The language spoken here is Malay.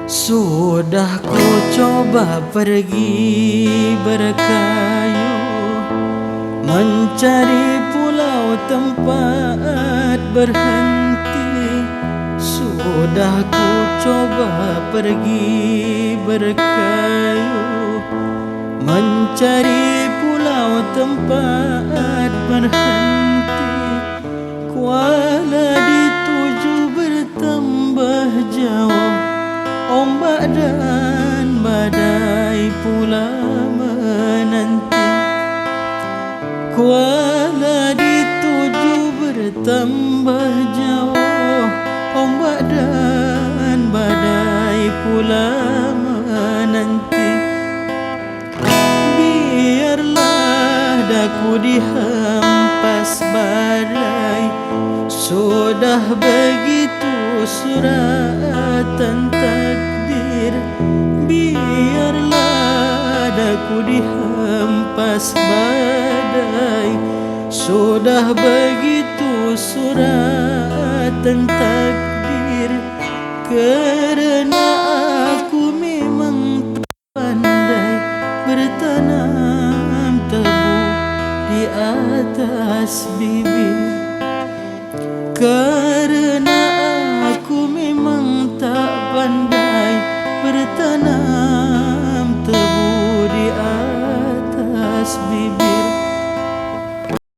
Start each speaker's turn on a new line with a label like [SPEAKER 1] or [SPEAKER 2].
[SPEAKER 1] Sudah ku coba pergi berkayu, mencari pulau tempat berhenti. Sudah ku coba pergi berkayu, mencari pulau tempat berhenti. Kuala dituju bertambah jauh, ombak dan badai pula menanti. Kuala dituju bertambah jauh, ombak dan badai pula menanti. Biarlah daku dihempas badai, sudah begitu suratan takdir. Biarlah daku dihempas badai, sudah begitu suratan takdir. Kerana aku memang pandai bertanam tebu di atas bibir.